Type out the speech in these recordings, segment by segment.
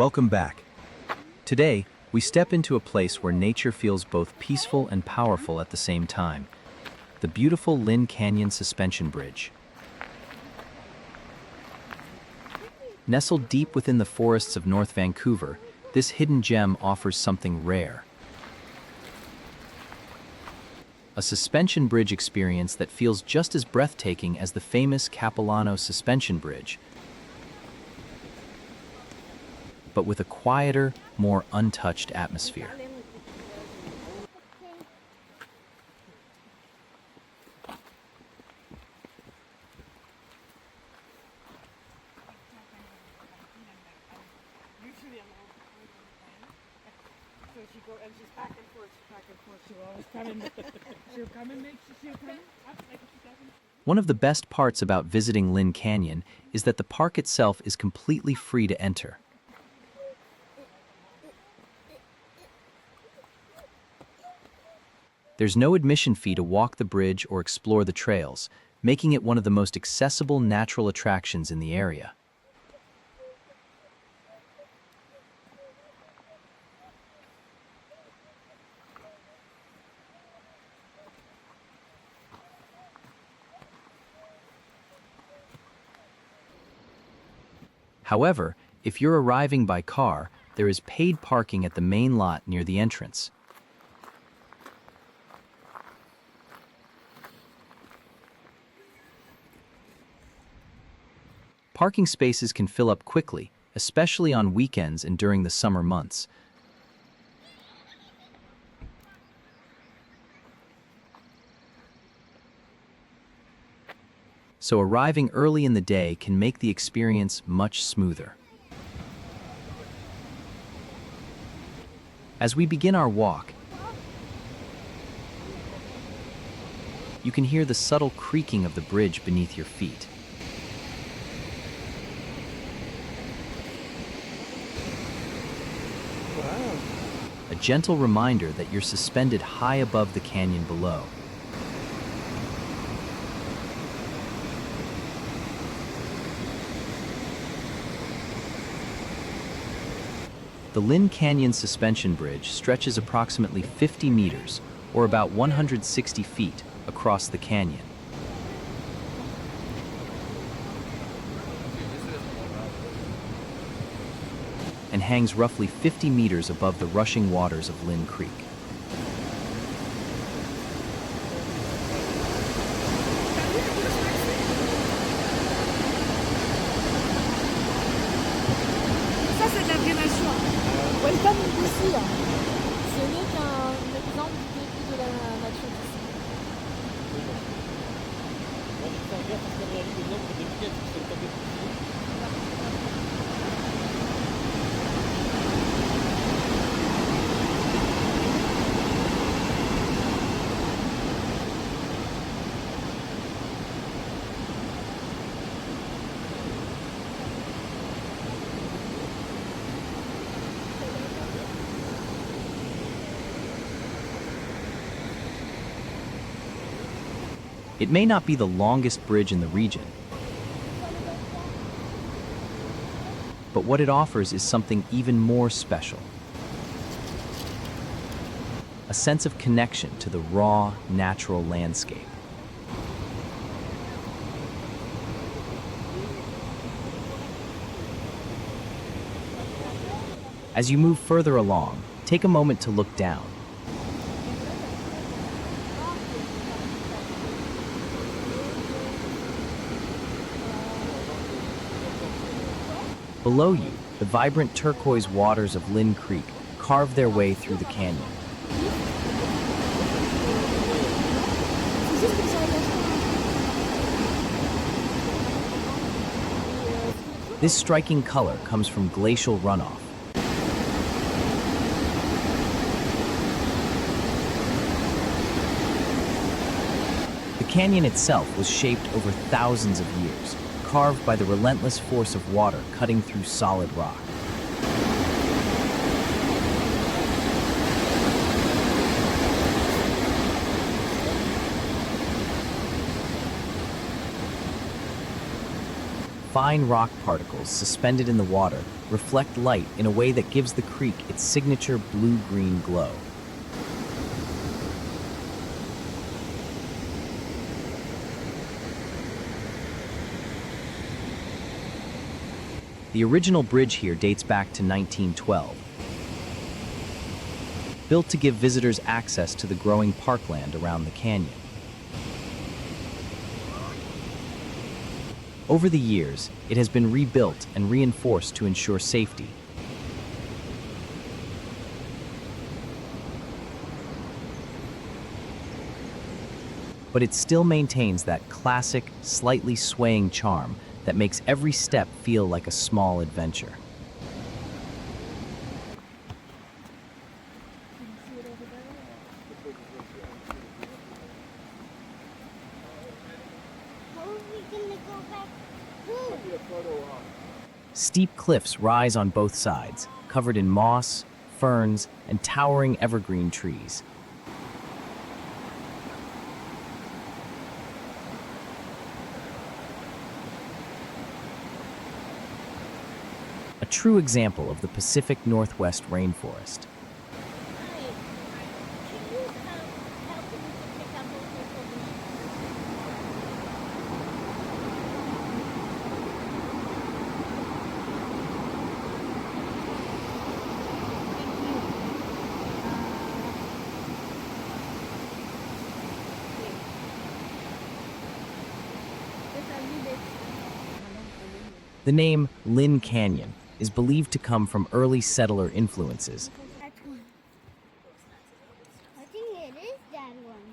Welcome back. Today, we step into a place where nature feels both peaceful and powerful at the same time. The beautiful Lynn Canyon Suspension Bridge. Nestled deep within the forests of North Vancouver, this hidden gem offers something rare. A suspension bridge experience that feels just as breathtaking as the famous Capilano Suspension Bridge, but with a quieter, more untouched atmosphere. One of the best parts about visiting Lynn Canyon is that the park itself is completely free to enter. There's no admission fee to walk the bridge or explore the trails, making it one of the most accessible natural attractions in the area. However, if you're arriving by car, there is paid parking at the main lot near the entrance. Parking spaces can fill up quickly, especially on weekends and during the summer months. So arriving early in the day can make the experience much smoother. As we begin our walk, you can hear the subtle creaking of the bridge beneath your feet. A gentle reminder that you're suspended high above the canyon below. The Lynn Canyon Suspension Bridge stretches approximately 50 meters, or about 160 feet, across the canyon. And hangs roughly 50 meters above the rushing waters of Lynn Creek. Ça, c'est de la vraie nature. Welcome ici. Ce n'est qu'un exemple du début de la nature d'ici. Moi, je fais gaffe parce qu'on réalise le nombre de billets qui sont tombés ici. It may not be the longest bridge in the region, but what it offers is something even more special. A sense of connection to the raw, natural landscape. As you move further along, take a moment to look down. Below you, the vibrant turquoise waters of Lynn Creek carve their way through the canyon. This striking color comes from glacial runoff. The canyon itself was shaped over thousands of years, carved by the relentless force of water cutting through solid rock. Fine rock particles suspended in the water reflect light in a way that gives the creek its signature blue-green glow. The original bridge here dates back to 1912, built to give visitors access to the growing parkland around the canyon. Over the years, it has been rebuilt and reinforced to ensure safety. But it still maintains that classic, slightly swaying charm that makes every step feel like a small adventure. Steep cliffs rise on both sides, covered in moss, ferns, and towering evergreen trees. A true example of the Pacific Northwest rainforest. The name Lynn Canyon is believed to come from early settler influences,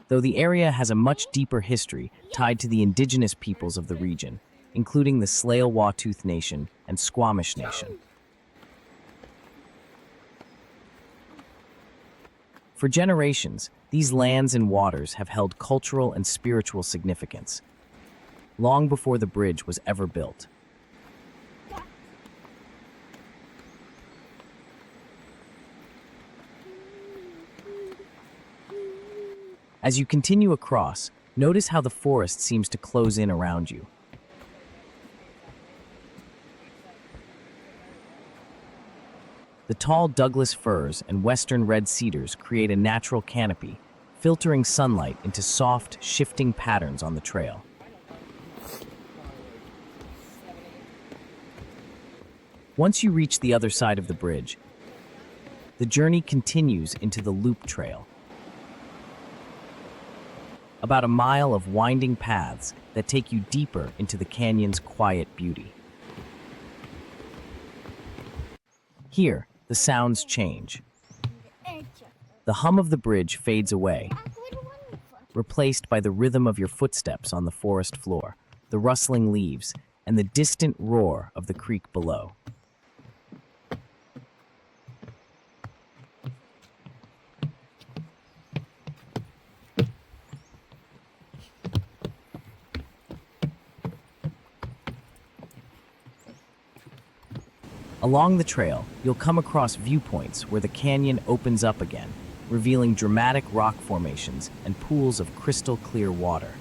though the area has a much deeper history tied to the indigenous peoples of the region, including the Tsleil-Waututh Nation and Squamish Nation. For generations, these lands and waters have held cultural and spiritual significance, long before the bridge was ever built. As you continue across, notice how the forest seems to close in around you. The tall Douglas firs and western red cedars create a natural canopy, filtering sunlight into soft, shifting patterns on the trail. Once you reach the other side of the bridge, the journey continues into the loop trail. About a mile of winding paths that take you deeper into the canyon's quiet beauty. Here, the sounds change. The hum of the bridge fades away, replaced by the rhythm of your footsteps on the forest floor, the rustling leaves, and the distant roar of the creek below. Along the trail, you'll come across viewpoints where the canyon opens up again, revealing dramatic rock formations and pools of crystal clear water.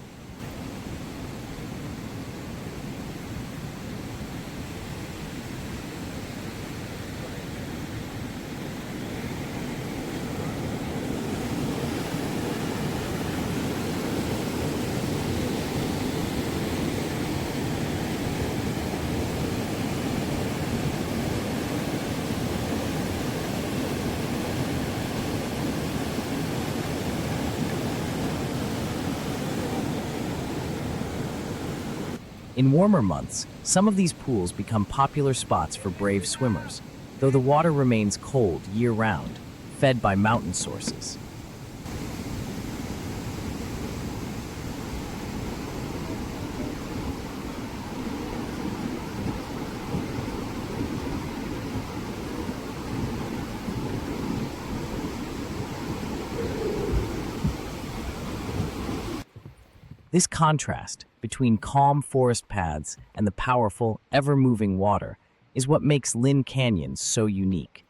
In warmer months, some of these pools become popular spots for brave swimmers, though the water remains cold year-round, fed by mountain sources. This contrast between calm forest paths and the powerful, ever-moving water is what makes Lynn Canyon so unique.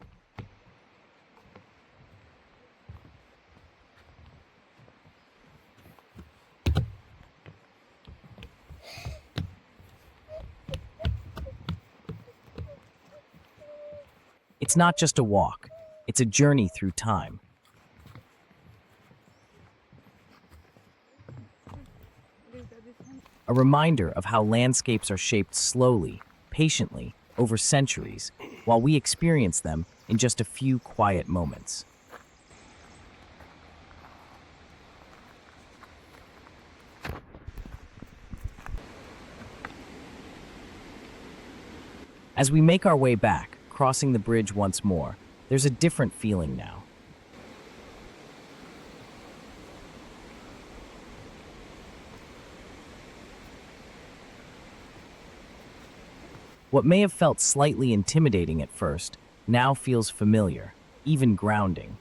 It's not just a walk, it's a journey through time. A reminder of how landscapes are shaped slowly, patiently, over centuries, while we experience them in just a few quiet moments. As we make our way back, crossing the bridge once more, there's a different feeling now. What may have felt slightly intimidating at first now feels familiar, even grounding.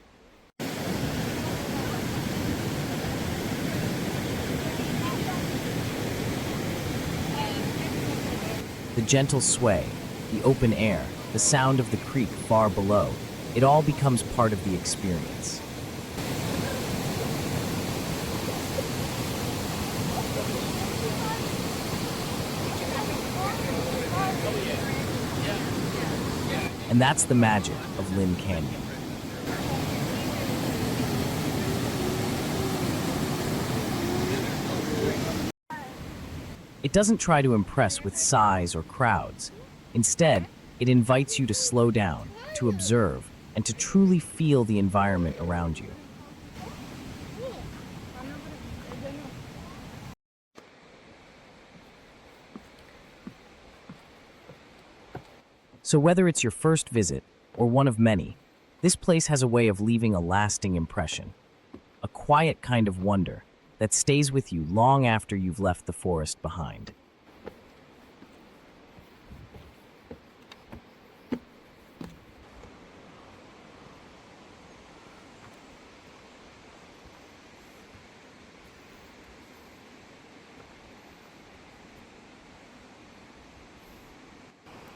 The gentle sway, the open air, the sound of the creek far below, it all becomes part of the experience. And that's the magic of Lynn Canyon. It doesn't try to impress with size or crowds. Instead, it invites you to slow down, to observe, and to truly feel the environment around you. So whether it's your first visit or one of many, this place has a way of leaving a lasting impression. A quiet kind of wonder that stays with you long after you've left the forest behind.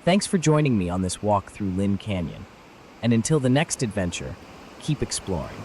Thanks for joining me on this walk through Lynn Canyon. And until the next adventure, keep exploring.